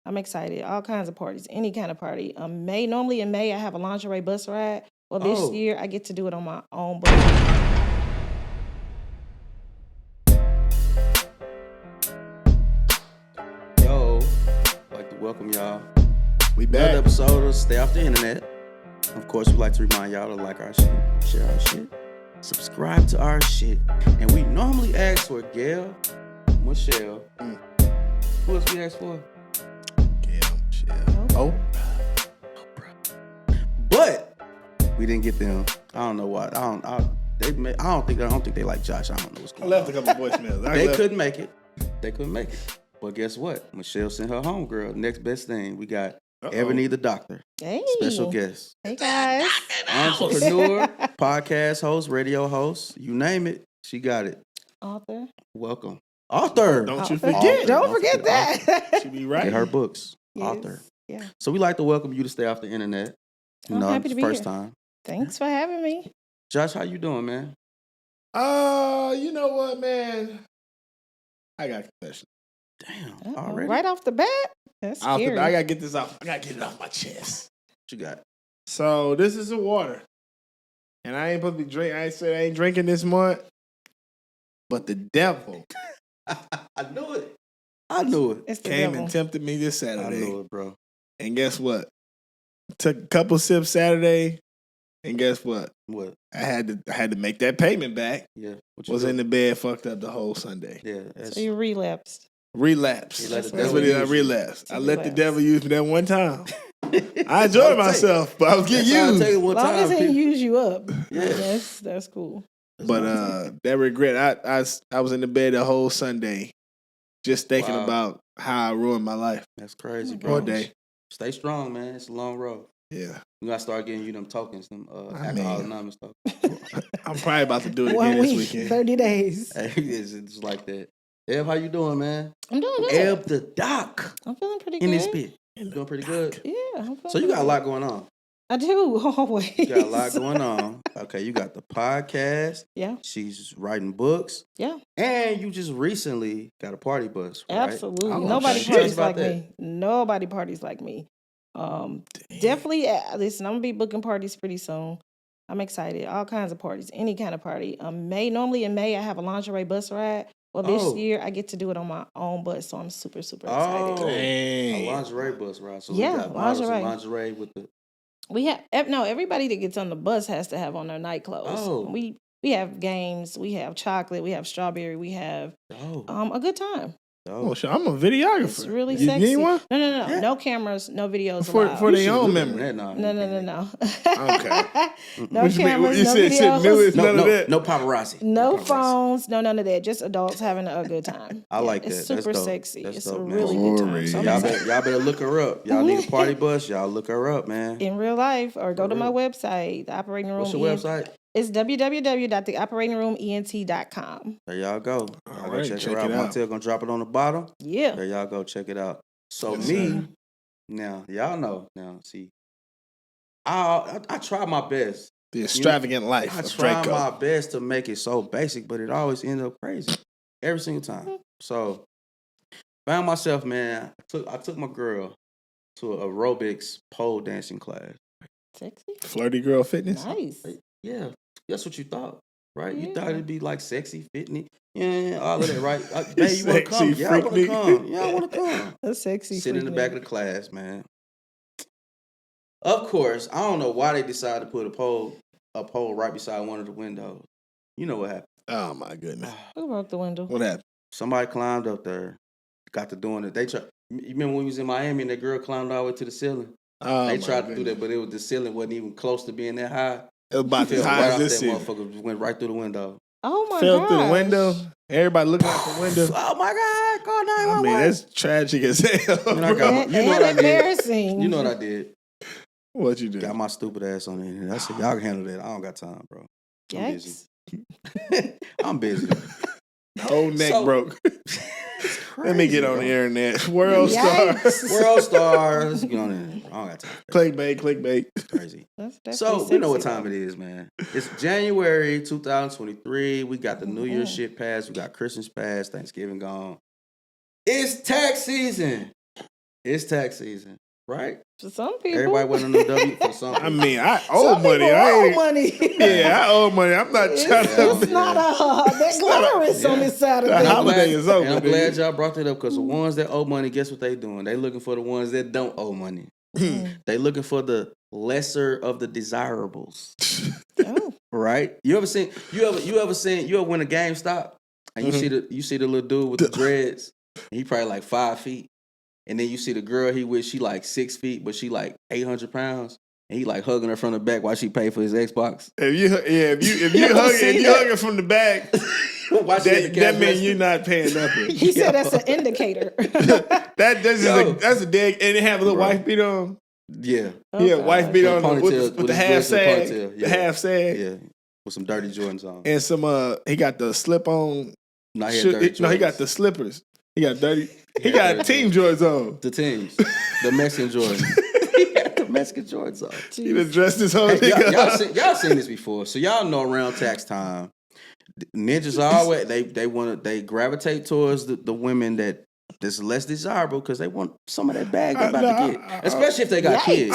I'm excited. All kinds of parties, any kind of party. Normally in May, I have a lingerie bus ride. Well, this year, I get to do it on my own bus. Yo, I'd like to welcome y'all. We back. Another episode of Stay Off the Internet. Of course, we'd like to remind y'all to like our shit, share our shit, subscribe to our shit. And we normally ask for Gail, Michelle. Who else we ask for? Gail, Michelle. But we didn't get them. I don't know why. I don't think they like Josh. I don't know what's going on. I left a couple voicemails. They couldn't make it. But guess what? Michelle sent her homegirl. Next best thing, we got Ebony the doctor. Hey. Special guest. Hey, guys. Entrepreneur, podcast host, radio host, you name it, she got it. Author. Welcome. Author. Don't you forget. Don't forget that. She be right. Get her books. Yes. Author. Yeah. So we like to welcome you to Stay Off the Internet. I'm happy to be first here. time. Thanks for having me. Josh, how you doing, man? You know what, man? I got a confession. Damn. Already? Right off the bat? That's scary. I gotta get this off. I gotta get it off my chest. What you got? So this is the water, and I ain't supposed to be drink. I said I ain't drinking this month, but the devil I knew it. I knew it. It's the came devil. and tempted me this I Saturday. knew it, bro. And guess what? Took a couple sips Saturday, and guess what? What? I had to make that payment back. Yeah. What you Was do? in the bed, fucked up the whole Sunday. Yeah. So you relapsed. Relapse. That's That's what it is. I relapsed. I let the relapse. devil use me that one time. I enjoyed myself, but I was getting used. As long as they people. use you up. Yeah. That's cool. But that regret, I was in the bed the whole Sunday, just thinking about how I ruined my life. That's crazy, Oh my bro. All day. Stay strong, man. It's a long road. Yeah, We gotta start getting you them tokens, them I alcohol mean- anonymous tokens. I'm probably about to do it 1 again this week, weekend. 30 days. Hey, it's like that. Eb, how you doing, man? I'm doing good. Eb the doc I'm feeling pretty in good. this bit. You doing pretty good. Yeah, I'm feeling So you pretty got a lot going on. good. I do, always. You got a lot going on. Okay, you got the podcast. Yeah. She's writing books. Yeah. And you just recently got a party bus, right? Absolutely. Oh, Nobody shit. parties About like that. me. Nobody parties like me. Definitely, listen, I'm going to be booking parties pretty soon. I'm excited. All kinds of parties, any kind of party. Normally in May, I have a lingerie bus ride. Well, this year, I get to do it on my own bus, so I'm super, super excited. Oh, Dang. a lingerie bus, right? So Yeah, we got models lingerie. and lingerie with the... We have everybody that gets on the bus has to have on their night clothes. Oh. We have games, we have chocolate, we have strawberry, we have Oh, a good time. Oh, shit, I'm a videographer. It's really you sexy. need one? No, Yeah. no cameras, no videos For allowed. their own memory. No. Okay. No What you mean? cameras, You no said shit videos, new is none of that. No paparazzi. no paparazzi. phones, no none of that. Just adults having a good time. I like It's that. That's super dope. sexy. That's It's dope, a man. really good time. Glory. So I'm Y'all excited. better look her up. Y'all need a party bus. Y'all look her up, man. In real life, or go to my real. website, the operating room. What's your website? It's www.theoperatingrooment.com. There y'all go. All Y'all go right, check check her out. it out. Montel gonna drop it on the bottom. Yeah. There y'all go. Check it out. So Yes, me, sir. now y'all know. Now see, I try my best. The extravagant life I of try Draco. my best to make it so basic, but it always ends up crazy every single time. So found myself, man. I took my girl to an aerobics pole dancing class. Sexy. Flirty girl fitness. Nice. Yeah, that's what you thought, right? You Yeah. thought it'd be like sexy, fitness, all of that, right? Hey, you want to come? Sexy, Yeah, I want to freaky. come. Yeah, I want to come. That's sexy. Sit in the freaking back of the class, man. Of course, I don't know why they decided to put a pole right beside one of the windows. You know what happened? Oh my goodness. Who broke the window? What happened? Somebody climbed up there, got to doing it. You remember when we was in Miami and that girl climbed all the way to the ceiling? Oh, They my tried to do goodness. that, but the ceiling wasn't even close to being that high. It was about Fell as high right as off this that ceiling. motherfucker, just went right through the window. Oh my Fell god. through the window. Everybody looking out the window. Oh my God! Call I 911. mean, that's tragic as hell. You know, I got bro. my- And, you know what I did. embarrassing. You know what I did? What you do? Got my stupid ass on the internet. I said, y'all can handle that. I don't got time, bro. I'm busy. Yikes. I'm busy. Whole neck So- broke. Let me get on the air. internet. World Yikes. stars. World stars. Get on the internet. I don't got time. Clickbait. It's crazy. That's So definitely we know what sexy, time it is, man. It's January 2023. We got the New Year's shit passed. We got Christmas passed. Thanksgiving gone. It's tax season. It's tax season, right? For some people. Everybody went on the W for some people. I mean, I owe Some money. people I owe ain't, money. yeah, I owe money. I'm not trying to. It's not that glamorous on this side of The things. holiday is over. And I'm glad nigga. y'all brought that up because the ones that owe money, guess what they doing? They looking for the ones that don't owe money. They looking for the lesser of the desirables. Oh. Right? You ever went to GameStop and you see the little dude with the dreads, and he probably like 5 feet. And then you see the girl he with, she like 6 feet, but she like 800 pounds. And he like hugging her from the back while she paid for his Xbox. If you hug it from the back, that means you're not paying nothing. He said that's an indicator. That's a dig, and they have a little wife beat on. Yeah. Yeah, wife beat on with the half sag. Yeah. The half sag. Yeah. With some dirty Jordans on. And some he got the slip on. No, he got the slippers. He got dirty. He got team Jordans on. The teams. The Mexican Jordans. He got the Mexican Jordans on. He done dressed his whole nigga. Y'all seen this before. So y'all know around tax time, ninjas always they gravitate towards the women that's less desirable because they want some of that bag they're about to get. Especially if they got kids.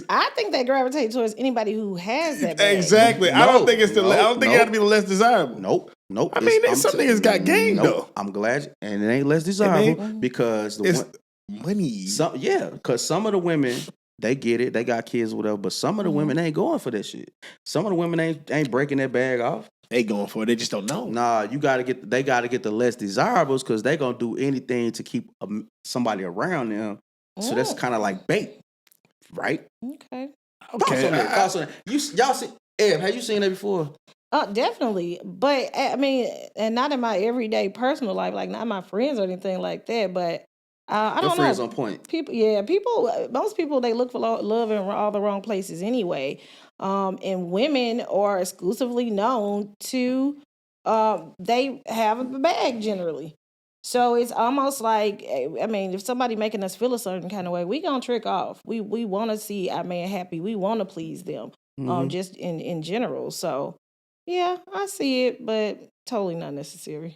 I think they gravitate towards anybody who has that bag. Exactly. I don't think it's I don't think it got to be the less desirable. Nope. I mean, some niggas got game though. I'm glad, and it ain't less desirable because it's money. Because some of the women they get it, they got kids, whatever. But some of the women ain't going for that shit. Some of the women ain't breaking that bag off. They going for it. They just don't know. Nah, they gotta get the less desirables because they gonna do anything to keep somebody around them. So that's kind of like bait, right? Okay. Thoughts on that. Y'all see? Eb, have you seen that before? Definitely. But I mean, and not in my everyday personal life, like not my friends or anything like that. But I don't know. Friends on point. Most people they look for love in all the wrong places anyway. And women are exclusively known to they have a bag generally. So it's almost like, I mean, if somebody making us feel a certain kind of way, we gonna trick off. We want to see our man happy. We want to please them. Just in general. So yeah, I see it, but totally not necessary.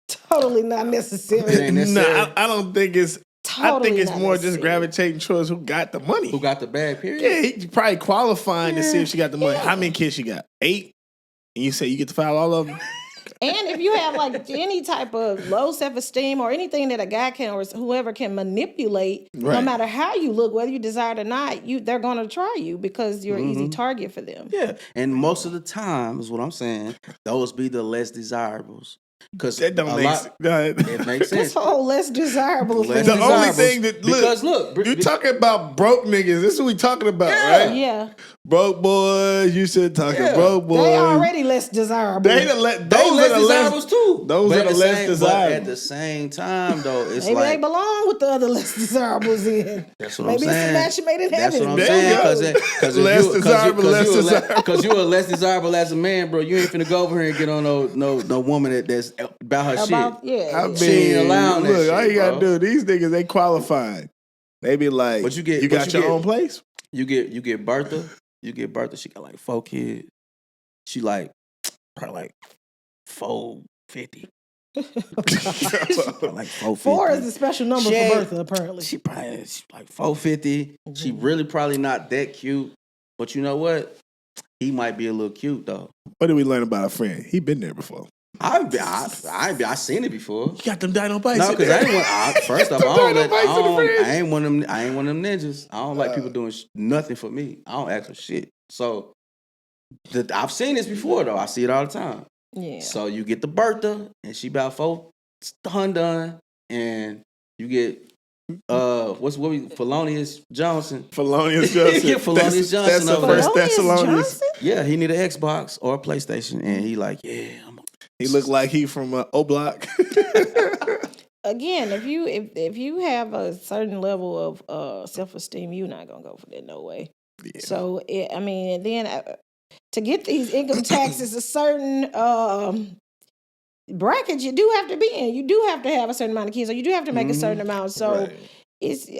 Totally not necessary. It ain't necessary. No, I don't think it's. Totally I think it's more necessary. just gravitating towards who got the money. Who got the bag, period? Yeah, he probably qualifying to see if she got the money. How many kids she got? 8? And you say you get to file all of them? And if you have like any type of low self-esteem or anything that a guy can or whoever can manipulate, no matter how you look, whether you desire it or not, they're going to try you because you're an easy target for them. Yeah, and most of the time is what I'm saying. Those be the less desirables. Because that don't make sense. It makes sense. This whole less desirable thing. The only thing that look, you talking about broke niggas. This is what we talking about, right? Yeah. Broke boys. You should talk broke boys. They already less desirable. Those are less the desirables too. Those are the less desirable. But at the same time, though, it's maybe like they belong with the other less desirables in. That's what maybe I'm saying. Maybe it's a match made in heaven. That's what I'm saying. Because you a less desirable as a man, bro. You ain't finna go over here and get on no woman that's about her shit. Yeah. I mean, she ain't allowing that shit, all you gotta bro. do, these niggas, they qualified. They be like, but you got your own place? You get Bertha. She got like 4 kids. She like probably like 450. Like 450. 4 is the special number for Bertha, apparently. She like 450. She really probably not that cute. But you know what? He might be a little cute though. What did we learn about a friend? He been there before. I seen it before. You got them dino bikes. No, because I ain't want. First off, I ain't one of them ninjas. I don't like people doing nothing for me. I don't ask for shit. So I've seen this before though. I see it all the time. Yeah. So you get the Bertha, and she about 400, and you get Felonious Johnson. Felonious Johnson. You get Felonious Johnson. That's the first Thessalonians. Yeah, he need an Xbox or a PlayStation, and he like, he looked like he from O Block. Again, if you have a certain level of self-esteem, you're not gonna go for that, no way. Yeah. So then to get these income taxes, a certain bracket you do have to be in. You do have to have a certain amount of kids, or you do have to make a certain amount. So it's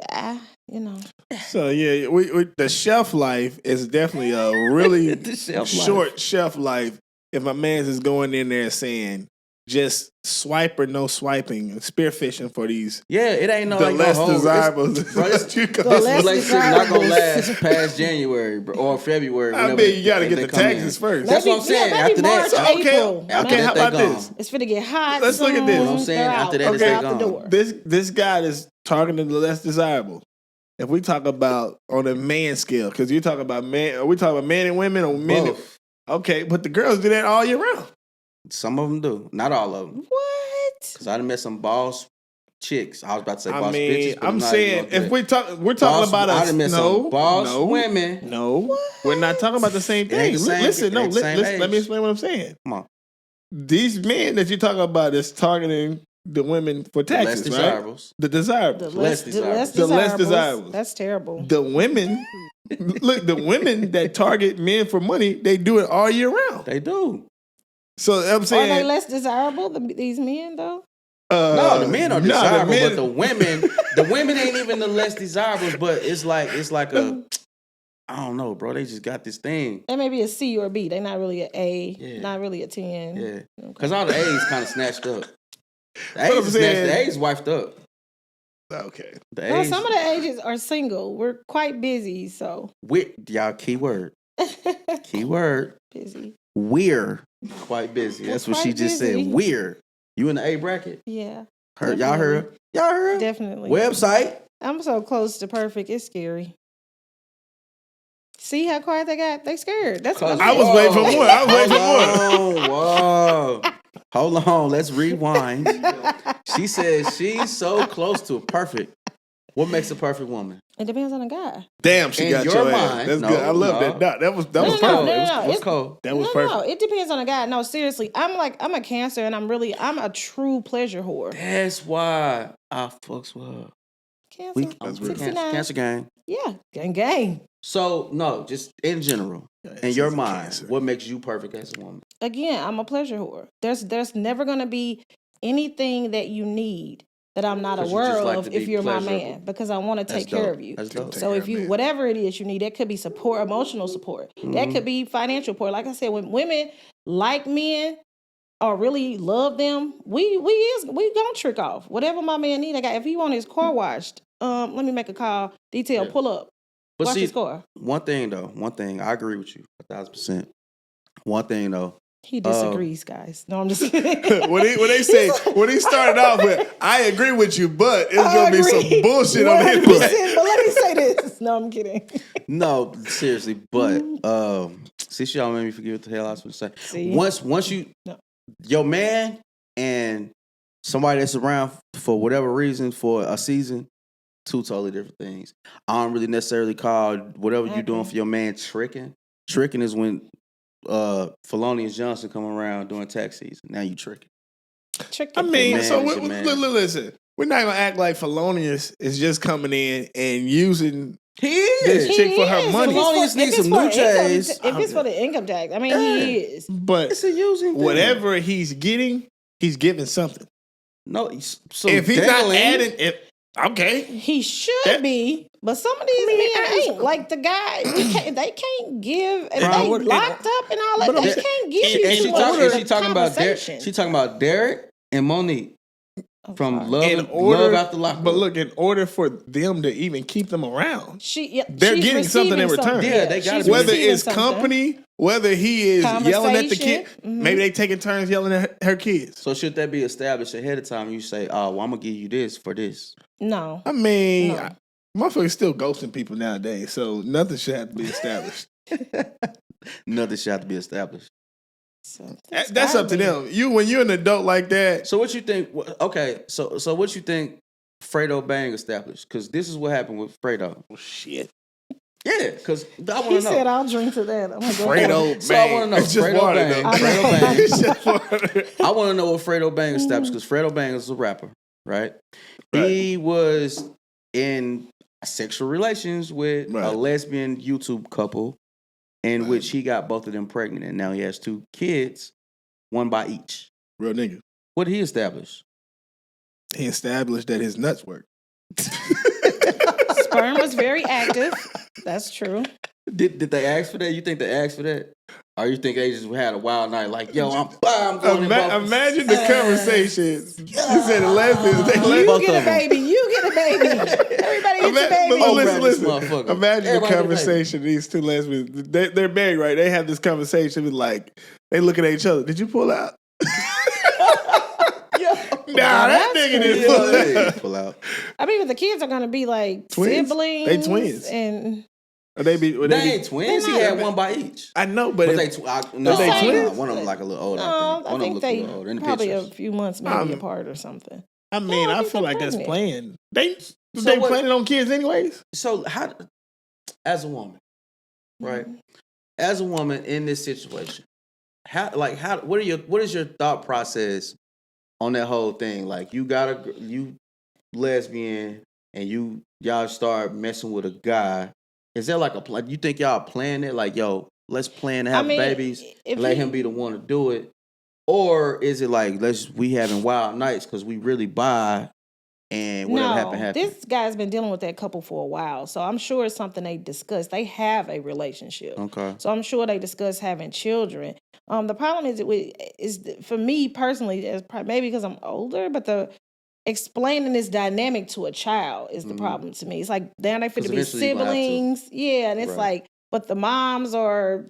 So yeah, we the shelf life is definitely a really short shelf life. If my man's is going in there saying, just swipe or no swiping and spearfishing for these. Yeah, it ain't no The like less no whole, desirable. Bro, this less relationship not gonna desirables. last past January or February. I mean, you got to get the taxes first. That's what I'm saying. Maybe After that, March, So, April. okay, how about this? It's finna get hot. Let's look at this. soon. You know what I'm saying? They're After out. that, it's They're like out the gone. door. This guy is targeting the less desirable. If we talk about on a man scale, because you talk about man, are we talking about men and women or men? Both. Okay, but the girls do that all year round. Some of them do, not all of them. What? Because I done met some boss chicks. I was about to say I boss mean, bitches. But I'm not saying even gonna if do that. we're talking Boss- about I us. done met some boss women. No, we're not talking about the same It ain't thing. the same- Listen, it ain't the same let me age. explain what I'm saying. Come on. These men that you're talking about is targeting the women for The less taxes, right? desirables. The desirables. The less less desirables. The less desirables. That's terrible. The women, look, the women that target men for money, they do it all year round. They do. So I'm Are saying, they less desirable than these men though? No, the men are nah, desirable, the men- but the women ain't even the less desirables. But it's like a, I don't know, bro. They just got this thing. They may be a C or a B. They're not really an A. Yeah. Not really a 10. Yeah, Okay. because all the A's kind of snatched up. The I'm A's is snatched. saying- The A's wifed up. okay. The Well, A's. some of the ages are single. We're quite busy, so Y'all keyword. Keyword. busy. We're quite busy. That's what she Quite just busy. said. We're. You in the A bracket? Yeah, Heard y'all heard? Y'all heard? definitely. Website. I'm so close to perfect. It's scary. See how quiet they got? They scared. That's what I was waiting for more. I was waiting for more. Whoa. Hold on. Let's rewind. She says she's so close to perfect. What makes a perfect woman? It depends on the guy. Damn, she In got your your ass. mind, That's no, good. I love no. that. Nah, that was No, perfect. no. What's It's- cold? That was No, perfect. it depends on the guy. No, seriously, I'm a Cancer, and I'm a true pleasure whore. That's why I fucks with her. Cancer, That's I'm real. 69. Cancer gang. Yeah, gang. So no, just in general, in she's your a mind, Cancer. what makes you perfect as a woman? Again, I'm a pleasure whore. There's never gonna be anything that you need that I'm not 'Cause you aware just like of to if be you're my pleasurable. man, because I want to That's take care dope. of you. That's dope. So if you whatever it is you need, that could be support, emotional support. That could be financial support. Like I said, when women like men or really love them, we gonna trick off. Whatever my man need, I got. If he want his car washed, let me make a call. Detail, Yeah. pull up, But wash see, his car. one thing, I agree with you 1,000%. One thing though, He disagrees, guys. No, I'm just kidding. when he started off with, I agree with you, but it's I gonna be agree. some bullshit on his 100%, part. But let me say this. No, I'm kidding. no, seriously, but see, she all made me forget what the hell I was going to say. See? Once you, No. your man and somebody that's around for whatever reason for a season, two totally different things. I don't really necessarily call whatever you're doing agree. for your man tricking. Tricking is when Felonious Johnson come around during tax season. Now you tricking. Trick I the mean, Man so is your man. listen, we're not gonna act like Felonious is just coming in and using He this is. chick for her is. money. Felonious needs some new chains. If it's for the income tax, I mean, he is. But It's a using thing. whatever he's getting, he's giving something. No, so If he's not dangling- adding, okay, He should That- be, but some of these men ain't. Like the guy, they can't give, and Bro, they what- locked up and all that. but They I'm- can't give and you and too she much talking. She talking about Derek. conversation. She talking about Derek and Monique I'm from sorry. Love After Locker. But look, in order for them to even keep them around, they're she's getting something in receiving return. Yeah, they gotta she's be. whether receiving it's something. company, whether he is yelling at the kid, Conversation. maybe they taking turns yelling at her kids. So should that be established ahead of time? You say, "Oh, well, I'm gonna give you this for this." No, I mean, No. motherfuckers still ghosting people nowadays, so nothing should have to be established. Nothing should have to be established. so That's up to them. When you're an adult like that, So what you think? Okay, so what you think? Fredo Bang established, because this is what happened with Fredo. shit. Yeah, because I want He to know. said, "I'll drink to that." I'm gonna go Fredo for it. So I wanna know, It's just Fredo water, Bang. though. I know. Fredo Bang. It's just water. I want to know what Fredo Bang established, because Fredo Bang is a rapper, right? Right. He was in sexual relations with a Right. lesbian YouTube couple, in which he got both of them pregnant, and now he has 2 kids, one by each. Real nigga. What did he establish? He established that his nuts work. Sperm was very active. That's true. Did they ask for that? You think they asked for that? Or you think they just had a wild night? Like, yo, I'm going in both. Imagine the conversation. You said the lesbians. You get a baby. You get a baby. Everybody gets a baby. Listen. Imagine the conversation. These two lesbians. They're married, right? They have this conversation with like they looking at each other. Did you pull out? Nah, that nigga didn't pull out. I mean, the kids are gonna be like twins? siblings. They twins. And they ain't twins. He had one by each. I know, but they twins? One of them like a little older. I think they probably a few months maybe apart or something. I mean, I feel like that's playing. They planning on kids anyways. So how, as a woman, right? As a woman in this situation, what is your thought process on that whole thing? Like you lesbian and y'all start messing with a guy. Is there like a plan? You think y'all plan it? Like, yo, let's plan to have babies. Let him be the one to do it. Or is it like we having wild nights because we really buy and whatever happen. This guy's been dealing with that couple for a while, so I'm sure it's something they discussed. They have a relationship, okay. So I'm sure they discuss having children. The problem is for me personally, maybe because I'm older, but explaining this dynamic to a child is the problem to me. It's like they're not fit to be siblings, and it's like. But the moms are,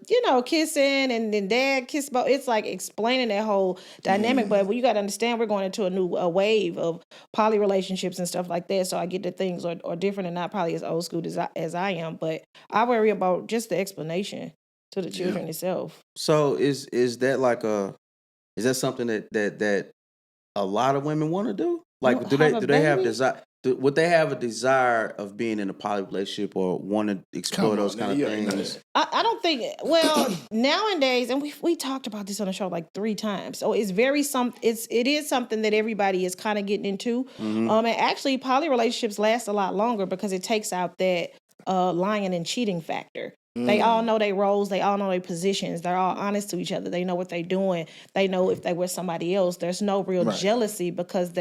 kissing and then dad kiss. It's like explaining that whole dynamic. But you got to understand, we're going into a wave of poly relationships and stuff like that. So I get that things are different and not probably as old school as I am. But I worry about just the explanation to the children itself. So is that is that something that a lot of women want to do? Like, do they have desire? Would they have a desire of being in a poly relationship or want to explore those kind of things? I don't think. Well, nowadays, and we talked about this on the show like 3 times. So it's it is something that everybody is kind of getting into. Mm-hmm. And actually, poly relationships last a lot longer because it takes out that lying and cheating factor. They all know their roles. They all know their positions. They're all honest to each other. They know what they're doing. They know if they were somebody else. There's no real jealousy because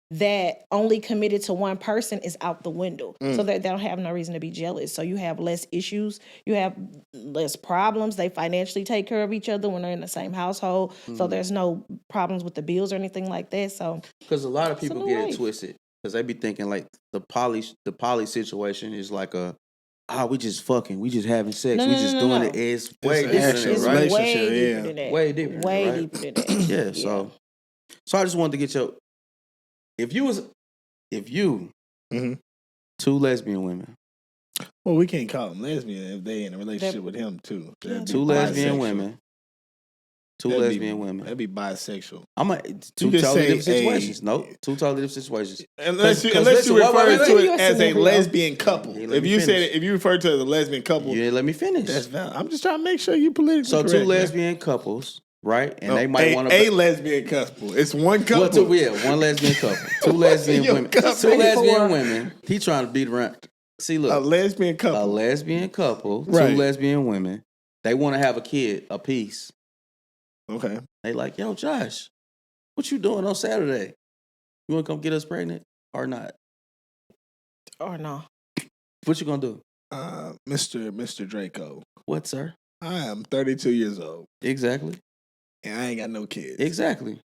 that only committed to one person is out the window. So they don't have no reason to be jealous. So you have less issues. You have less problems. They financially take care of each other when they're in the same household. So there's no problems with the bills or anything like that. So because a lot of people get it twisted because they be thinking like the poly situation is like we just fucking, we just having sex, we just doing it. It's way different than that, right? Way deeper than that. Way different. Way deeper than that. Yeah. So I just wanted to get your. If you, 2 lesbian women. Well, we can't call them lesbian if they in a relationship with him too. 2 lesbian women. 2 lesbian women. That'd be bisexual. I'm 2 totally different situations. Nope, 2 totally different situations. Unless you refer to it as a lesbian couple. If you refer to it as a lesbian couple, you didn't let me finish. That's valid. I'm just trying to make sure you politically correct. 2 lesbian couples. Right, and they might want a lesbian couple. It's one couple. One lesbian couple, 2 lesbian women, 2 lesbian women. He trying to beat around. See, look, a lesbian couple, 2 lesbian women. They want to have a kid apiece. Okay, they like, yo, Josh, what you doing on Saturday? You want to come get us pregnant or not? Or no? What you gonna do, Mr. Draco? What, sir? I am 32 years old. Exactly. And I ain't got no kids. Exactly.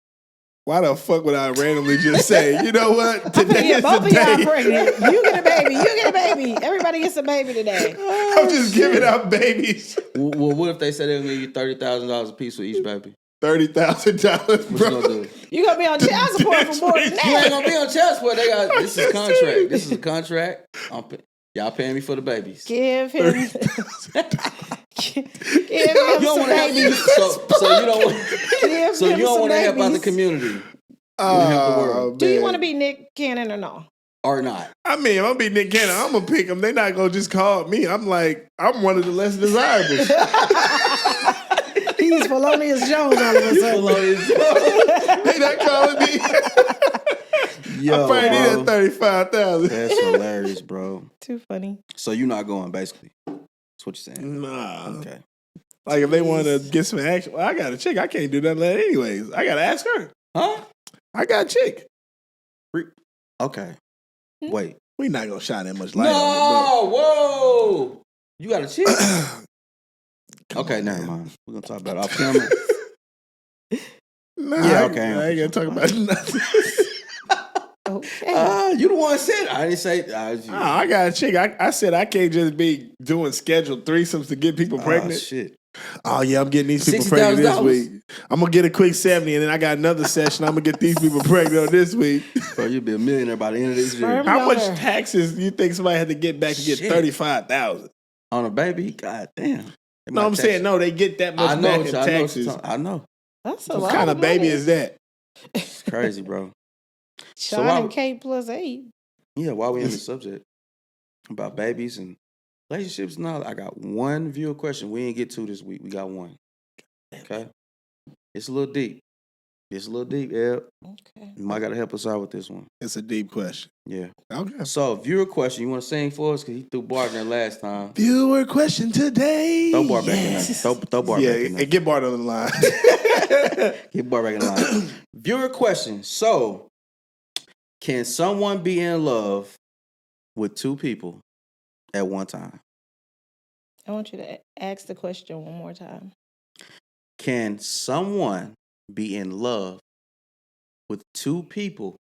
Why the fuck would I randomly just say, you know what? Today is both the of y'all day. pregnant. You get a baby. You get a baby. Everybody gets a baby today. I'm just giving out babies. Well, what if they said they'll give you $30,000 a piece for each baby? $30,000, bro. What you gonna do? You gonna be on child support for more than that. You ain't gonna be on child support. This is contract. This is a contract. Y'all paying me for the babies. Give him. Give him some babies. So you don't want. So you don't want to help out the community. Help the world. Do you want to be Nick Cannon or no? Or not? I mean, if I'm be Nick Cannon, I'm gonna pick them. They're not gonna just call me. I'm one of the less desirables. He's Felonious Jones all of a sudden. They not calling me. Yo, I probably need that $35,000. That's hilarious, bro. Too funny. So you're not going, basically. That's what you're saying. Nah. Okay. Like if they want to get some action, well, I got a chick. I can't do nothing anyways. I gotta ask her. Huh? I got a chick. Okay. Wait. We not gonna shine that much light on it. No, whoa. You got a chick? Okay, never mind. We're gonna talk about it off camera. Nah, Yeah, okay. I ain't gonna talk about nothing. Okay. You the one said it. I didn't say. Oh, I got a chick. I said I can't just be doing scheduled threesomes to get people pregnant. Shit. Oh yeah, I'm getting these people pregnant this $60,000. week. I'm gonna get a quick 70, and then I got another session. I'm gonna get these people pregnant on this week. Bro, you'll be a millionaire by the end of this year. Sperm How much donor. taxes do you think somebody had to get back to get Shit. $35,000? On a baby? God damn. No, I'm saying no. They get that much back in taxes. I know. That's a What lot kind of baby money. is that? It's crazy, bro. Sean why- and Kate plus 8. Yeah, while we in the subject about babies and relationships and all, I got one viewer question we didn't get to this week. We got one. Okay? It's a little deep. Yeah. Okay. You might got to help us out with this one. It's a deep question. Yeah. Okay. So, viewer question. You want to sing for us? Because he threw Bart in there last time. Viewer question today. Throw Bart back in there. Throw Bart back in there. and get Bart on the line. Get Bart back in the line. Viewer question. So, can someone be in love with two people at one time? I want you to ask the question one more time. Can someone be in love with two people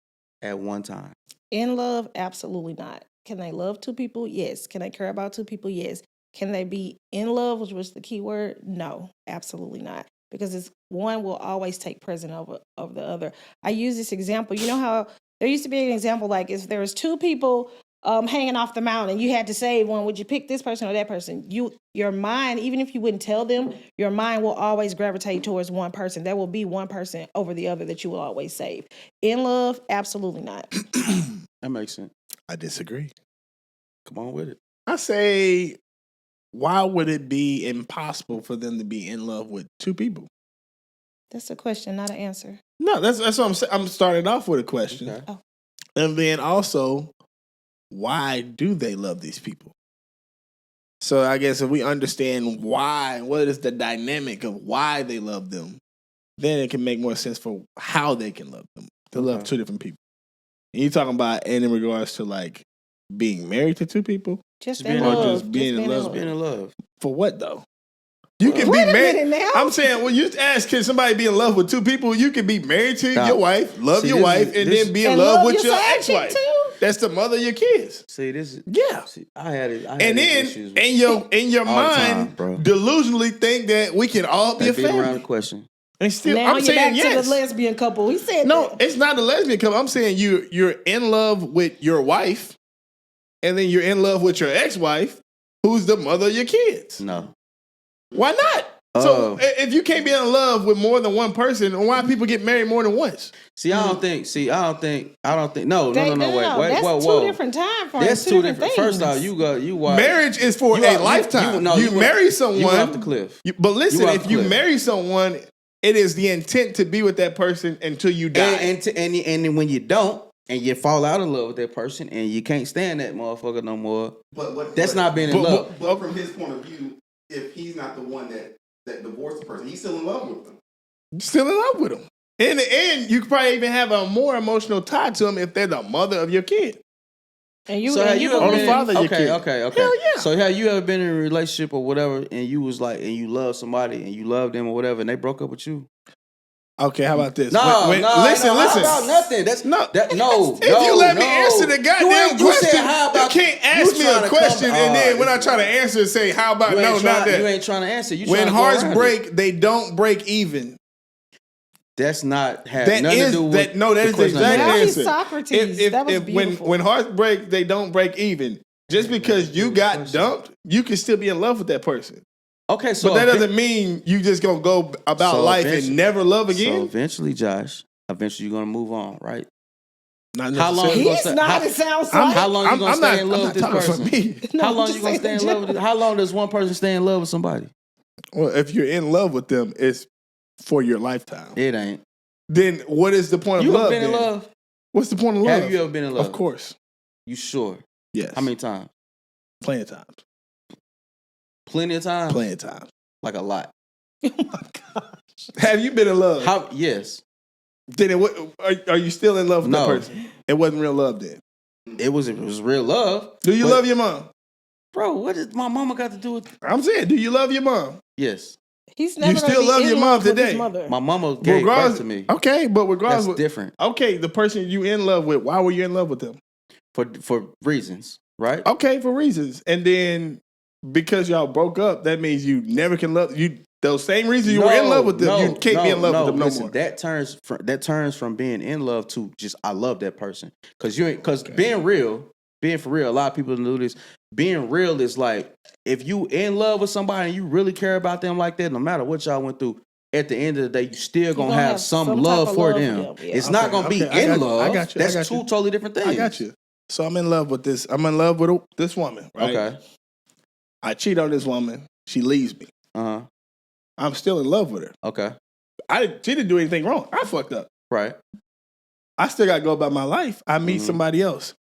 at one time? In love? Absolutely not. Can they love two people? Yes. Can they care about two people? Yes. Can they be in love, which was the key word? No, absolutely not. Because one will always take precedent over the other. I use this example. You know how there used to be an example like if there was two people hanging off the mountain, you had to save one. Would you pick this person or that person? Your mind, even if you wouldn't tell them, your mind will always gravitate towards one person. There will be one person over the other that you will always save. In love, absolutely not. That makes sense. I disagree. Come on with it. I say, why would it be impossible for them to be in love with two people? That's a question, not an answer. No, that's what I'm saying. I'm starting off with a question. Okay. Oh. And then also, why do they love these people? So I guess if we understand why, what is the dynamic of why they love them, then it can make more sense for how they can love them. To love two different people. And you're talking about in regards to like being married to two people? Just being in in love. love. Just being in love. Just being in love. For what though? You can Wait be a married. minute now. I'm saying, when you ask, can somebody be in love with two people? You can be married to Stop. your wife, love See, your this wife, is- and this- then be in And love love with your your side chick ex-wife. too? That's the mother of your kids. See, this is Yeah. See, I had it. And then issues in your all the time, mind, bro. delusionally think that we can all be a beat around the family. question. And still, Now I'm you're saying back yes. to the lesbian couple. He said No, that. it's not a lesbian couple. I'm saying you're in love with your wife, and then you're in love with your ex-wife, who's the mother of your kids. No. Why not? So if you can't be in love with more than one person, why people get married more than once? See, I don't think. No. Wait. That's Whoa. two different time frames. That's two different. things. First off, you watch. Marriage is for a lifetime. You marry someone. You off the cliff. But listen, You off if the you cliff. marry someone, it is the intent to be with that person until you die. And then when you don't, and you fall out of love with that person, and you can't stand that motherfucker no more, that's not being in love. But from his point of view, if he's not the one that divorced the person, he's still in love with them. Still in love with them. In the end, you could probably even have a more emotional tie to them if they're the mother of your kid. And you, So and have you you ever Or the been, father of your kid. okay. Hell yeah. So have you ever been in a relationship or whatever, and you was like, and you love somebody, and you love them or whatever, and they broke up with you? Okay, how about this? No, listen. How about nothing? That's No. no. If you let me answer the goddamn You question, said, how about, you can't ask you me trying a to question come- and then oh, when I try to answer, say, how about you no, ain't not trying, that. You ain't trying to answer. You When trying to go hearts around break, it. they don't break even. That's not have That nothing is to do with that. No, that the is the question I'm exact Now asking. he's answer. Socrates. That was beautiful. When hearts break, they don't break even. Just because you got dumped, you can still be in love with that person. Okay, so But that doesn't mean you just gonna go about So life eventually- and never love So again. eventually, Josh, you're gonna move on, right? Not How long necessarily. you gonna He's stay? not, it sounds like. How long you gonna stay in love with this I'm not person? talking for me. No, How I'm long just you gonna saying stay in love with? general. How long does one person stay in love with somebody? Well, if you're in love with them, it's for your lifetime. It ain't. Then what is the point You of ever love? been in then? love? What's the point of love? Have you ever been in love? Of course. You sure? Yes. How many times? Plenty of times. Plenty of times. Plenty of times. Like a lot. Oh my gosh. Have you been in love? How? Yes. Then are you still in love with No. that person? It wasn't real love then. It was real love. Do you But- love your mom? Bro, what does my mama got to do with? I'm saying, do you love your mom? Yes. He's never still gonna be love in your love mom with his today? mother. My mama gave birth to me. Okay, but regardless, That's different. Okay, the person you in love with, why were you in love with them? For reasons, right? Okay, for reasons. And then because y'all broke up, that means you never can love you. Those same reasons you were in love with them, you can't be in love with them no more. That turns from being in love to just I love that person. Because being for real, a lot of people don't do this. Being real is like if you in love with somebody and you really care about them like that, no matter what y'all went through, at the end of the day, you still gonna have some love for them. Yeah. It's not gonna be in love. I got you. That's two totally different things. I got you. So I'm in love with this. I'm in love with this woman, right? Okay. I cheat on this woman. She leaves me. I'm still in love with her. Okay. She didn't do anything wrong. I fucked up. Right. I still got to go about my life. I meet somebody else.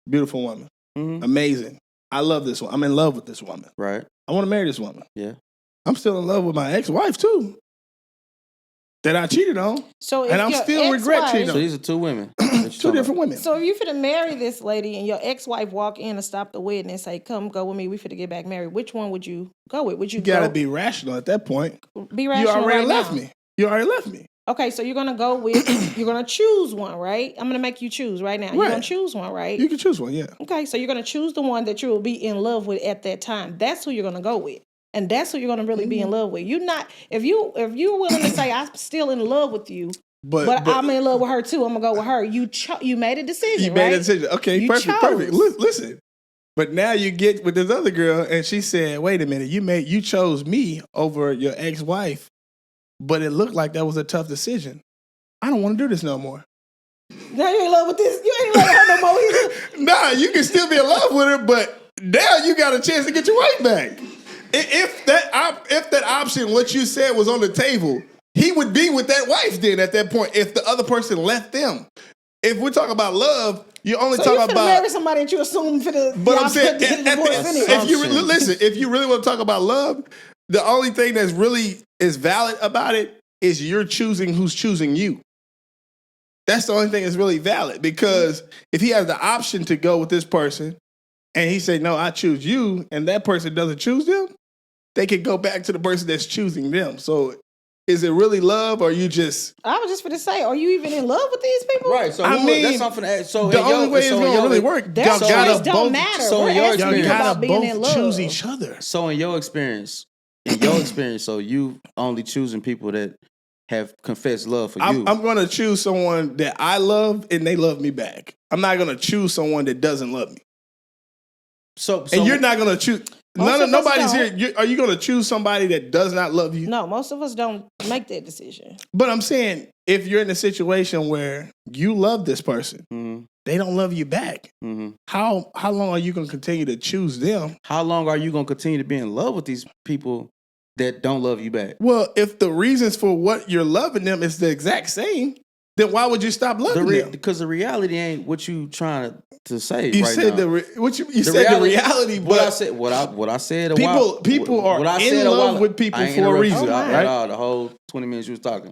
Beautiful woman. Amazing. I love this one. I'm in love with this woman. Right. I want to marry this woman. Yeah. I'm still in love with my ex-wife too. That I cheated on. So and I'm still regret cheating on. So these are two women. Two different women. So if you finna marry this lady and your ex-wife walk in and stop the wedding and say, "Come, go with me. We finna get back married." Which one would you go with? Would you gotta be rational at that point. Be rational. You already right left now. me. You already left me. Okay, so you're gonna go with you're gonna choose one, right? I'm gonna make you choose right now. You're gonna choose one, right? You can choose one, yeah. Okay, so you're gonna choose the one that you will be in love with at that time. That's who you're gonna go with. And that's who you're gonna really be in love with. You're not if you're willing to say I'm still in love with you, but I'm in love with her too. I'm gonna go with her. You made a decision. You made a decision. Okay, you perfect. chose. Listen. But now you get with this other girl and she said, wait a minute, you chose me over your ex-wife, but it looked like that was a tough decision. I don't want to do this no more. Now you're in love with this. You ain't in love with her no more either. Nah, you can still be in love with her, but now you got a chance to get your wife back. If that option, what you said, was on the table, he would be with that wife then at that point if the other person left them. If we're talking about love, you only talk about marry somebody that you assume for the. But I'm saying, anyway. if you really want to talk about love, the only thing that's really is valid about it is you're choosing who's choosing you. That's the only thing that's really valid because if he has the option to go with this person and he say, no, I choose you, and that person doesn't choose them, they can go back to the person that's choosing them. So is it really love or you just... I was just going to say, are you even in love with these people? Right. So that's something to ask. So the only way it's going to really work, that choice don't matter. So in your experience, y'all gotta both choose each other. So in your experience, so you only choosing people that have confessed love for you. I'm going to choose someone that I love and they love me back. I'm not going to choose someone that doesn't love me. So and you're not going to choose... Nobody's here. Are you going to choose somebody that does not love you? No, most of us don't make that decision. But I'm saying, if you're in a situation where you love this person, they don't love you back. How long are you going to continue to choose them? How long are you going to continue to be in love with these people that don't love you back? Well, if the reasons for what you're loving them is the exact same, then why would you stop loving them? Because the reality ain't what you trying to say. You right said now. the reality. But what I said. People are in love with people for a reason. Right? The whole 20 minutes you was talking.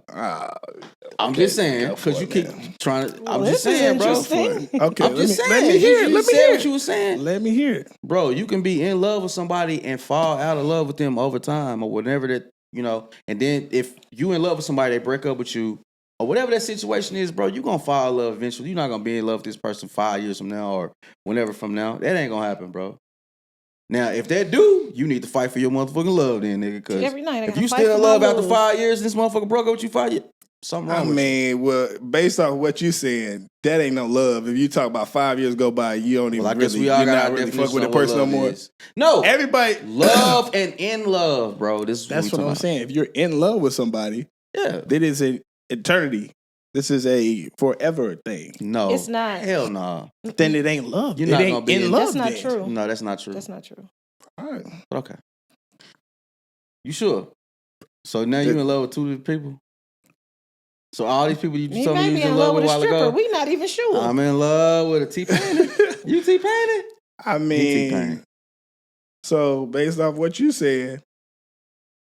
I'm just saying because you keep trying to. I'm just saying, bro. Okay, I'm just saying. Let me hear it. Let me hear what you were saying. Let me hear it, bro. You can be in love with somebody and fall out of love with them over time or whatever that and then if you in love with somebody, they break up with you. Or whatever that situation is, bro, you're going to fall in love eventually. You're not going to be in love with this person 5 years from now or whenever from now. That ain't going to happen, bro. Now, if that do, you need to fight for your motherfucking love then, nigga. Because if you still in love after 5 years and this motherfucker broke up with you 5 years, something wrong with you. Well, based off what you saying, that ain't no love. If you talk about 5 years go by, you don't even you're not really fuck with the person no more. No. Everybody. Love and in love, bro. That's what I'm saying. If you're in love with somebody, that is a eternity. This is a forever thing. No, it's not. Hell no. Then it ain't love. You're not gonna be in love. That's not true. No, that's not true. That's not true. All right. Okay. You sure? So now you in love with two different people? So all these people you just told me you was in love with a while ago? We not even sure. I'm in love with a T-Painted. You T-Painted? I mean, so based off what you said,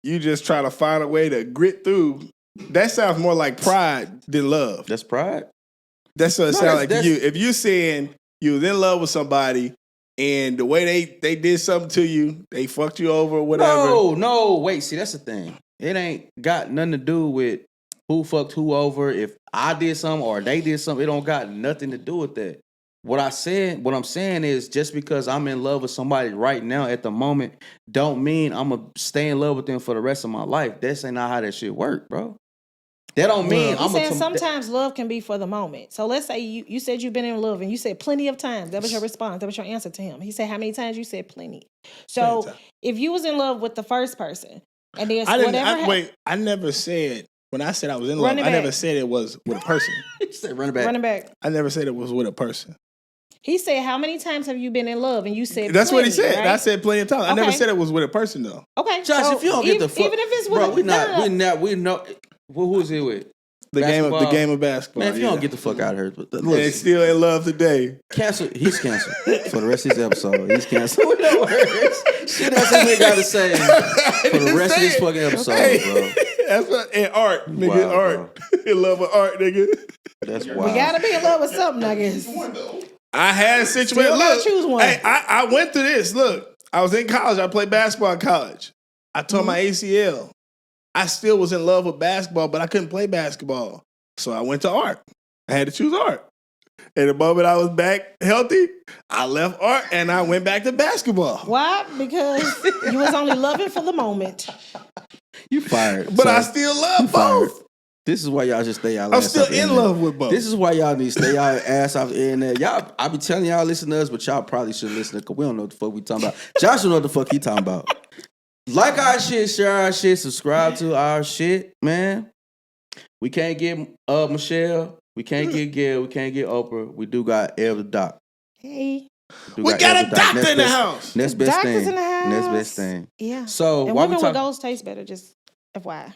you just try to find a way to grit through. That sounds more like pride than love. That's pride. That's what it sounds like to you. If you're saying you was in love with somebody and the way they did something to you, they fucked you over or whatever. No, wait. See, that's the thing. It ain't got nothing to do with who fucked who over. If I did something or they did something, it don't got nothing to do with that. What I'm saying is just because I'm in love with somebody right now at the moment, don't mean I'm gonna stay in love with them for the rest of my life. That's ain't not how that shit work, bro. That don't mean He's saying sometimes love can be for the moment. So let's say you said you've been in love and you said plenty of times. That was your response. That was your answer to him. He said how many times? You said plenty. So if you was in love with the first person and there's I never said, when I said I was in love, I never said it was with a person. You said running back. Running back. I never said it was with a person. He said, how many times have you been in love? And you said that's plenty, what he said. Right? I said plenty of times. I never said it was with a person though. Okay. Josh, so if you don't get the fuck, even if it's with bro, we know who is it with? The game of basketball. Man, if you don't get the fuck out of here, look, they still in love today. Cancel. He's canceled for the rest of this episode. He's canceled. No words. Shit else this nigga got to say for the rest of this fucking episode, bro. That's what and art, nigga. Wow, art. In love with art, nigga. That's wild. We gotta be in love with something, I guess. I had a situation. Look, choose one. Hey, I went through this. Look, I was in college. I played basketball in college. I tore my ACL. I still was in love with basketball, but I couldn't play basketball. So I went to art. I had to choose art. And the moment I was back healthy, I left art and I went back to basketball. Why? Because you was only loving for the moment. You fired. But I still love both. This is why y'all just stay out. I'm still in love with both. This is why y'all need to stay y'all ass off the internet. Y'all, I be telling y'all listen to us, but y'all probably should listen because we don't know what the fuck we talking about. Josh don't know what the fuck he talking about. Like our shit, share our shit, subscribe to our shit, man. We can't get Michelle. We can't get Gail. We can't get Oprah. We do got Elder Doc. Hey. We got a doctor in the house. Next best Doctors thing. in the house. Next best thing. Yeah. So and why women we with goals taste better, just FYI.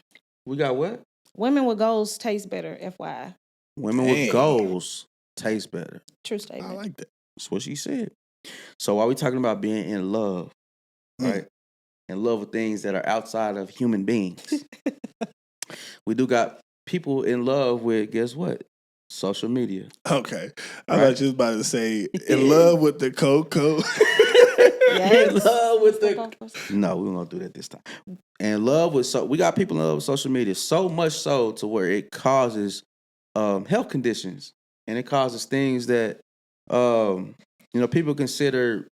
We got what? Women with goals taste better, FYI. Women with goals taste better. True statement. I like that. That's what she said. So while we talking about being in love, right? In love with things that are outside of human beings. We do got people in love with, guess what? Social media. Okay. I thought you was about to say, in love with the cocoa. In love with the... No, we won't do that this time. In love with... we got people in love with social media, so much so to where it causes health conditions. And it causes things that, people consider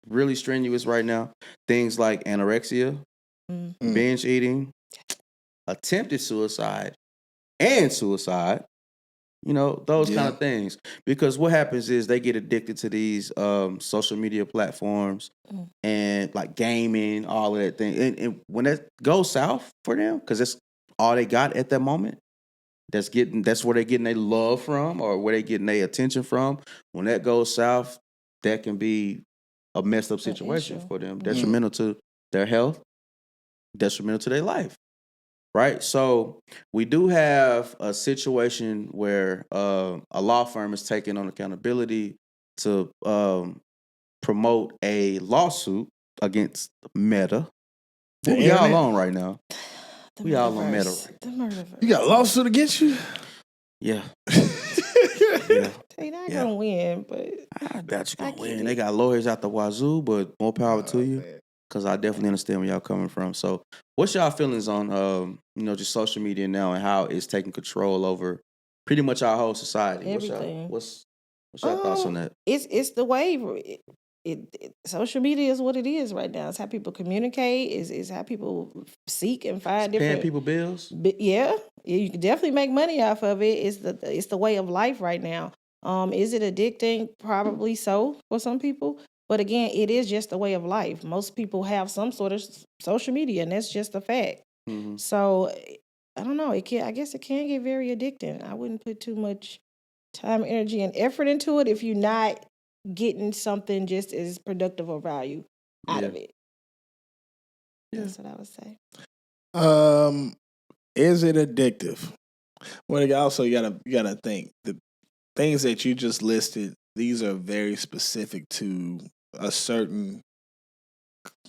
really strenuous right now. Things like anorexia, binge-eating, attempted suicide, and suicide. Those kind of things. Because what happens is they get addicted to these social media platforms and like gaming, all of that thing. And when that goes south for them, because that's all they got at that moment, that's where they're getting their love from or where they're getting their attention from. When that goes south, that can be a messed up situation for them, detrimental to their health, detrimental to their life. Right? So we do have a situation where a law firm is taking on accountability to promote a lawsuit against Meta. We all on right now. We all on Meta right now. You got a lawsuit against you? Yeah. They're not going to win, but... I doubt you're going to win. They got lawyers out the wazoo, but more power to you. Because I definitely understand where y'all coming from. So what's y'all feelings on, just social media now and how it's taking control over pretty much our whole society? Everything. What's your thoughts on that? It's the wave. Social media is what it is right now. It's how people communicate. It's how people seek and find different... Paying people bills? Yeah. You can definitely make money off of it. It's the way of life right now. Is it addicting? Probably so for some people. But again, it is just a way of life. Most people have some sort of social media, and that's just a fact. Mm-hmm. So, I don't know. I guess it can get very addicting. I wouldn't put too much time, energy, and effort into it if you're not getting something just as productive or value out of it. Yeah. That's what I would say. Is it addictive? Well, also you gotta think the things that you just listed. These are very specific to a certain,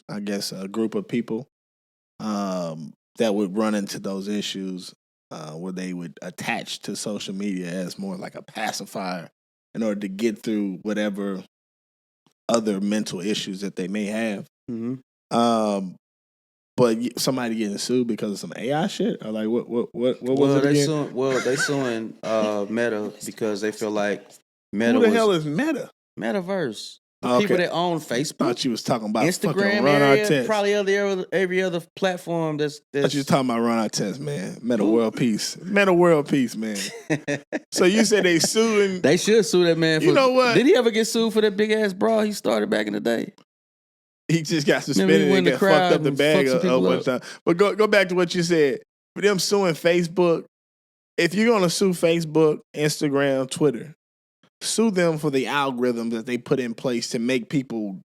I guess, a group of people that would run into those issues where they would attach to social media as more like a pacifier in order to get through whatever other mental issues that they may have. Mm-hmm. But somebody getting sued because of some AI shit, or like what was it again? They suing Meta because they feel like Meta Who the hell is Meta? Metaverse. The Okay. people that own Facebook. Thought you was talking about fucking Instagram Ron area, Artest. probably every other platform that's Thought you was talking about Ron Artest, man. Meta World Peace. Meta World Peace, man. So you said they suing. They should sue that man for, you know what? Did he ever get sued for that big ass brawl he started back in the day? He just got suspended and got fucked up the bag a bunch of time. But go back to what you said. For them suing Facebook, if you're gonna sue Facebook, Instagram, Twitter, sue them for the algorithms that they put in place to make people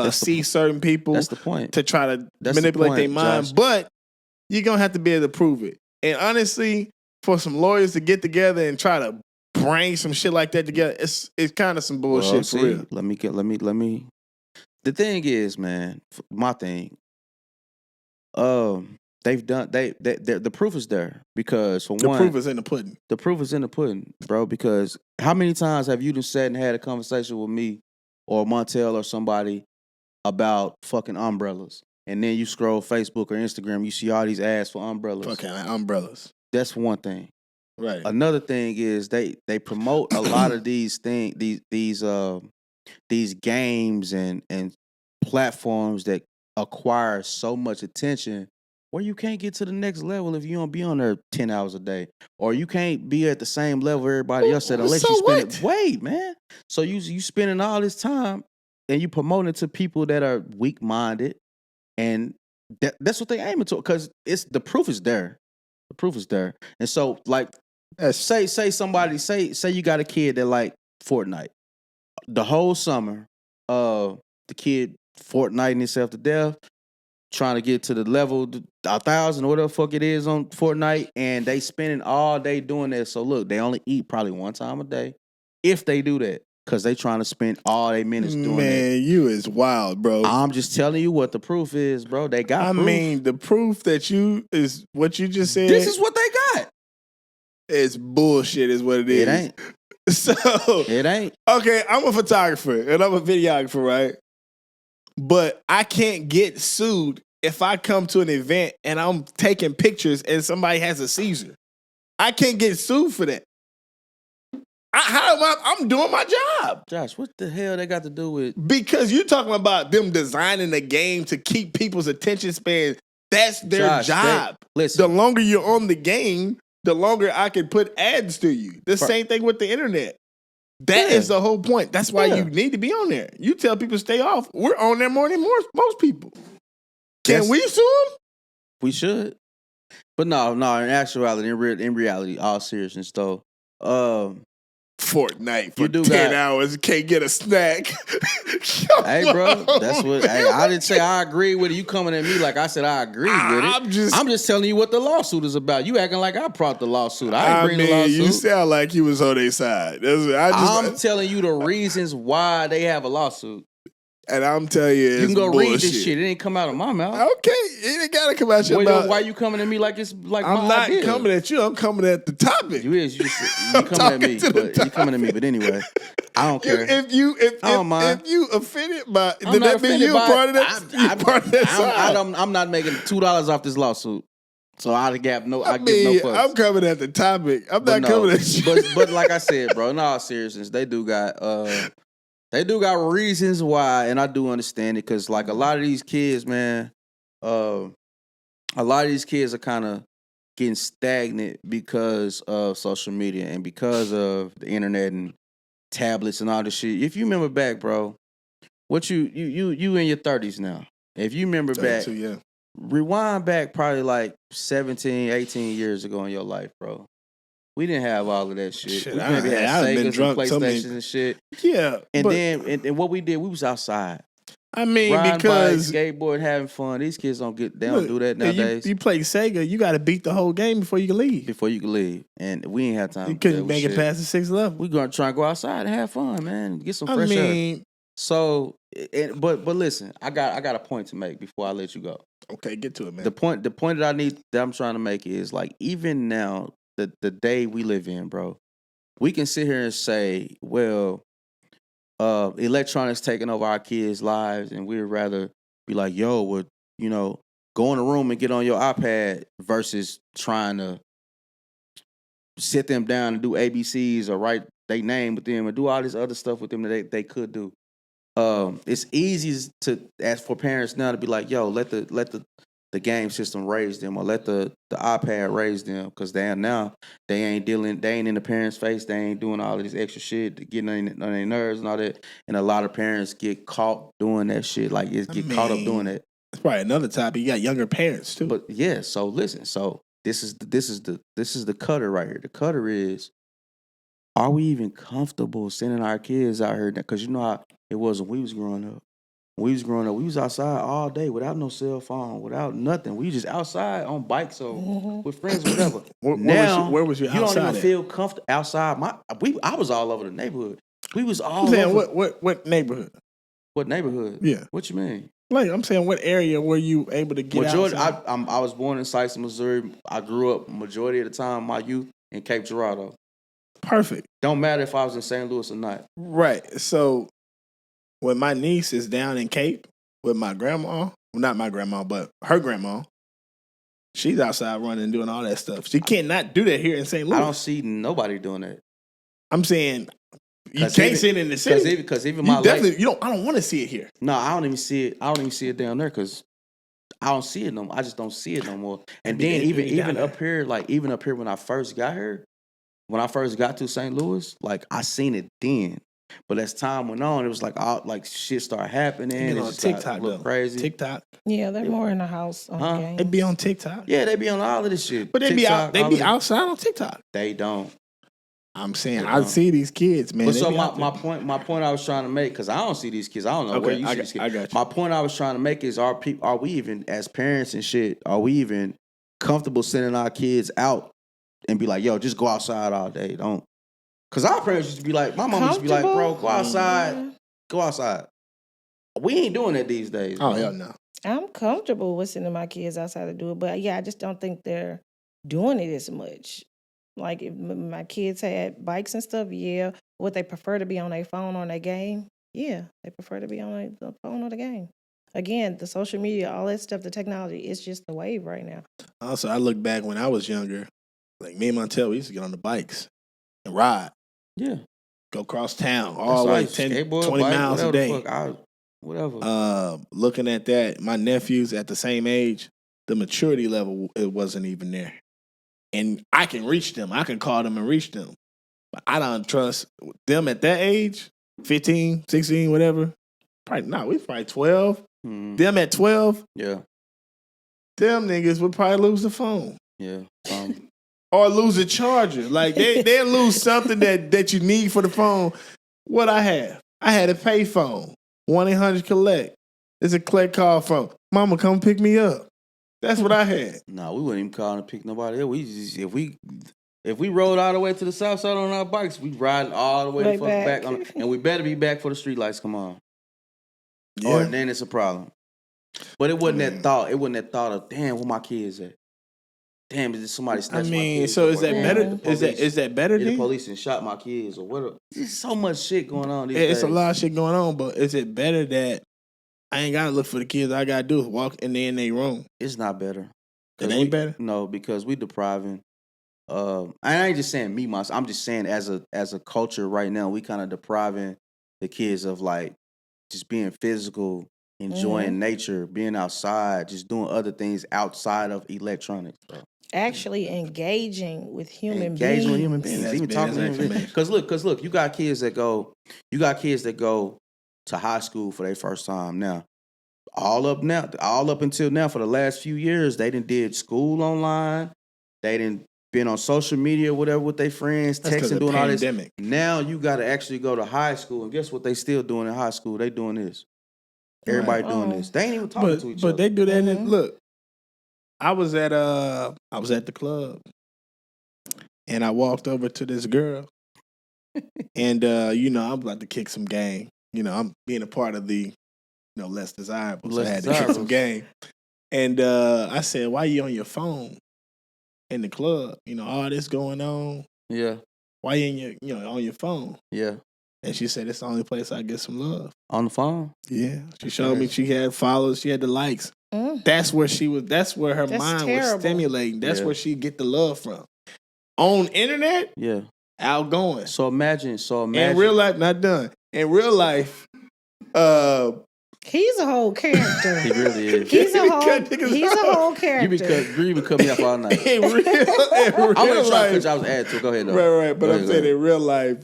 see certain people. That's the point. To try to manipulate their mind. Josh. But you're gonna have to be able to prove it. And honestly, for some lawyers to get together and try to bring some shit like that together, it's kind of some bullshit for real. Let me. The thing is, man, my thing. They've done. The proof is there because for one, the proof is in the pudding. The proof is in the pudding, bro. Because how many times have you just sat and had a conversation with me or Montel or somebody about fucking umbrellas, and then you scroll Facebook or Instagram, you see all these ads for umbrellas. Fucking umbrellas. That's one thing. Right. Another thing is they promote a lot of these things, these games and platforms that acquire so much attention where you can't get to the next level if you don't be on there 10 hours a day, or you can't be at the same level everybody else at unless you spend it. Wait, man. So you spending all this time and you promoting it to people that are weak minded, and that's what they aiming to, because the proof is there. The proof is there, and so like say you got a kid that like Fortnite the whole summer. The kid Fortniting himself to death, trying to get to the level 1,000 or whatever the fuck it is on Fortnite, and they spending all day doing that. So look, they only eat probably one time a day, if they do that, because they trying to spend all their minutes doing that. Man, you is wild, bro. I'm just telling you what the proof is, bro. They got proof. I mean, the proof that you is what you just said. This is what they got. It's bullshit is what it is. It ain't. So it ain't. Okay, I'm a photographer and I'm a videographer, right? But I can't get sued if I come to an event and I'm taking pictures and somebody has a seizure. I can't get sued for that. I'm doing my job. Josh, what the hell they got to do with? Because you're talking about them designing a game to keep people's attention span. That's their job. Listen. The longer you're on the game, the longer I can put ads to you. The same thing with the internet. That is the whole point. That's why you need to be on there. You tell people to stay off. We're on there more than most people. Can we sue them? We should. But no, in actuality, in reality, all seriousness though, Fortnite for 10 hours, can't get a snack. Hey, bro, that's what. Hey, I didn't say I agree with it. You coming at me like I said I agree with it. I'm just telling you what the lawsuit is about. You acting like I brought the lawsuit. I agree with the lawsuit. You sound like you was on their side. I'm telling you the reasons why they have a lawsuit. And I'm telling you, you can go read this shit. It ain't come out of my mouth. Okay, it ain't gotta come out your mouth. Why you coming at me like it's like I'm my not idea? coming at you. I'm coming at the topic. You coming at me. You coming at me. But anyway, I don't care. If you offended by, did that mean you part of that? Part of that side? I'm not making $2 off this lawsuit. So I give no fucks. I'm coming at the topic. I'm not coming at you. But like I said, bro, in all seriousness, they do got reasons why, and I do understand it, because like a lot of these kids, man, a lot of these kids are kind of getting stagnant because of social media and because of the internet and tablets and all this shit. If you remember back, bro, what you in your 30s now. If you remember back, rewind back probably like 17, 18 years ago in your life, bro. We didn't have all of that shit. We maybe had Segas and PlayStations and shit. Yeah. And then what we did, we was outside. I mean, riding because bike, skateboard, having fun. These kids don't do that nowadays. You play Sega, you got to beat the whole game before you can leave. And we ain't have time. You couldn't make it past the 6th level. We gonna try and go outside and have fun, man. Get some fresh air. So, but listen, I got a point to make before I let you go. Okay, get to it, man. The point that I'm trying to make is like, even now, the day we live in, bro, we can sit here and say, well, electronics taking over our kids' lives, and we'd rather be like, yo, well, go in a room and get on your iPad versus trying to sit them down and do ABCs or write their name with them and do all this other stuff with them that they could do. It's easy to ask for parents now to be like, yo, let the game system raise them, or let the iPad raise them, because they ain't in the parents' face, they ain't doing all of this extra shit, getting on their nerves and all that. And a lot of parents get caught doing that shit, like caught up doing that. It's probably another topic. You got younger parents too. But yeah, so listen, this is the cutter right here. The cutter is, are we even comfortable sending our kids out here? Because you know how it was when we was growing up. When we was growing up, we was outside all day without no cell phone, without nothing. We just outside on bikes or with friends, whatever. Where was you outside? You don't even feel comfortable outside. I was all over the neighborhood. We was all over. What neighborhood? What neighborhood? Yeah. What you mean? Like, I'm saying, what area were you able to get outside? I was born in Sykes, Missouri. I grew up majority of the time, my youth, in Cape Girardeau. Perfect. Don't matter if I was in St. Louis or not. Right. So when my niece is down in Cape with my grandma, well, not my grandma, but her grandma, she's outside running and doing all that stuff. She can't not do that here in St. Louis. I don't see nobody doing that. I'm saying you can't see it in the city. Because even I don't want to see it here. No, I don't even see it. I don't even see it down there because I don't see it no more. I just don't see it no more. And then even up here, when I first got here, when I first got to St. Louis, like, I seen it then. But as time went on, it was like shit started happening. On TikTok, look crazy. TikTok. Yeah, they're more in the house on the game. They be on TikTok. Yeah, they be on all of this shit. But they be outside on TikTok. They don't. I'm saying I see these kids, man. But so my point I was trying to make, because I don't see these kids. I don't know where you see these kids. I got you. My point I was trying to make is, are we even, as parents and shit, are we even comfortable sending our kids out and be like, yo, just go outside all day? Don't. Because our parents used to be like, my mom used to be like, bro, go outside. Go outside. We ain't doing that these days. Oh, hell no. I'm comfortable with sending my kids outside to do it. But yeah, I just don't think they're doing it as much. Like, if my kids had bikes and stuff, yeah. Would they prefer to be on their phone on their game? Yeah, they prefer to be on the phone or the game. Again, the social media, all that stuff, the technology, it's just the wave right now. Also, I look back when I was younger, like me and Montel, we used to get on the bikes and ride. Yeah. Go cross town all the way 10, 20 miles a day. Whatever. Looking at that, my nephews at the same age, the maturity level, it wasn't even there. And I can reach them. I can call them and reach them. But I don't trust them at that age, 15, 16, whatever. Probably not. We probably 12. Them at 12. Yeah. Them niggas would probably lose the phone. Yeah. Or lose a charger. Like, they'll lose something that you need for the phone. What I have? I had a pay phone. 1-800-COLLECT. It's a collect call from, Mama, come pick me up. That's what I had. No, we wouldn't even call to pick nobody up. If we rode all the way to the south side on our bikes, we ride all the way the fuck back on, and we better be back for the street lights come on. Yeah. Or then it's a problem. But it wasn't that thought. It wasn't that thought of, damn, where my kids at? Damn, is somebody snatched my kids? So is that better? Is that better? The police and shot my kids or what? There's so much shit going on these days. It's a lot of shit going on, but is it better that I ain't gotta look for the kids? All I gotta do is walk in their room. It's not better. It ain't better? No, because we depriving. I ain't just saying me, myself. I'm just saying as a culture right now, we kind of depriving the kids of, like, just being physical, enjoying nature, being outside, just doing other things outside of electronics, bro. Actually engaging with human beings. Engaging with human beings. Even talking to human beings. Because look, you got kids that go to high school for their first time now. All up until now, for the last few years, they did school online. They been on social media, whatever, with their friends, texting, doing all this. Now you got to actually go to high school, and guess what they still doing in high school? They doing this. Everybody doing this. They ain't even talking to each other. But they do that. Look, I was at the club, and I walked over to this girl, and I'm about to kick some game. I'm being a part of the less desirable. So I had to kick some game, and I said, "Why you on your phone in the club? All this going on. Yeah. Why you in on your phone?" Yeah. And she said, it's the only place I get some love. On the phone? Yeah. She showed me she had followers. She had the likes. That's where she was. That's where her mind was stimulating. That's where she get the love from. On internet? Yeah. Outgoing. So imagine. In real life, not done. In real life, he's a whole character. He really is. He's a whole character. You been cut me off all night. In real I'm gonna try life, to I was adding to. Go ahead though. Right. But I'm saying in real life,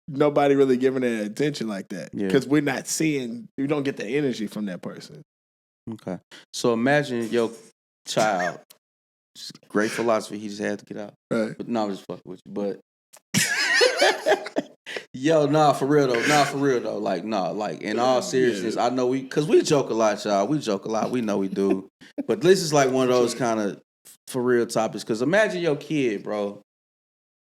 nobody really giving that attention like that because we're not seeing. You don't get the energy from that person. Okay. So imagine your child. Great philosophy. He just had to get out. Right. But no, I'm just fucking with you. But yo, for real though. Like, in all seriousness, I know we joke a lot, y'all. We joke a lot. We know we do. But this is like one of those kind of for real topics. Because imagine your kid, bro.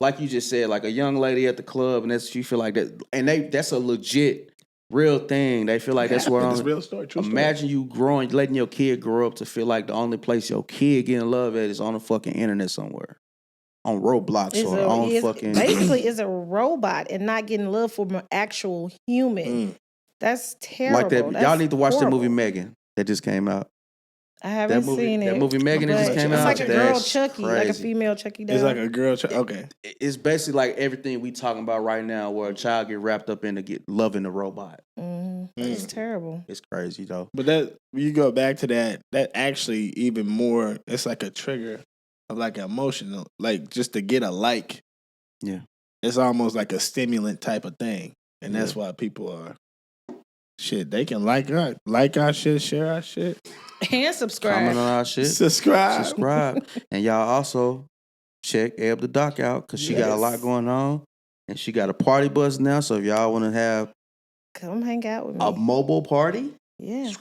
Like you just said, like a young lady at the club, and you feel like that, and that's a legit, real thing. They feel like that's where it's real story. True imagine you letting your kid grow up to feel like the only place your kid getting love at is on the fucking internet somewhere. On Roblox basically is a robot and not getting love from an actual human. That's terrible. Like that. Y'all need to watch the movie Megan that just came out. I haven't seen it. That movie Megan that just came out. It's like a girl Chucky, like a female Chucky doll. It's like a girl Chucky. Okay. It's basically like everything we talking about right now, where a child get wrapped up in loving a robot. It's terrible. It's crazy though. But that you go back to that actually even more. It's like a trigger of like emotional, like just to get a like. Yeah. It's almost like a stimulant type of thing. And that's why people are shit. They can like our shit, share our shit. And subscribe. Comment on our shit. Subscribe. And y'all also check Eb the Doc out because she got a lot going on. And she got a party bus now. So if y'all want to have come hang out with me. A mobile party? Yeah.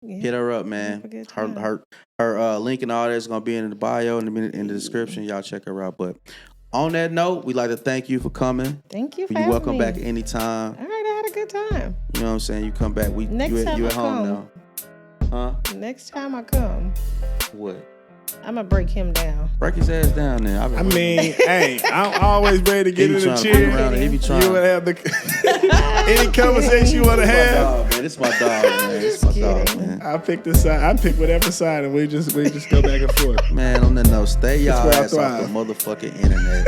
Hit her up, man. Her link and all that is gonna be in the bio and in the description. Y'all check her out. But on that note, we'd like to thank you for coming. Thank you for You're having welcome me. back anytime. All right, I had a good time. You know what I'm saying? You come back. You at home now. Huh? Next time I come. What? I'm gonna break him down. Break his ass down there. I mean, hey, I'm always ready to get in the chair. He be trying. You want to have any conversation you want to have? It's my dog, man. It's my dog, man. I pick the side. I pick whatever side, and we just go back and forth. Man, on that note, stay y'all ass off the motherfucking internet.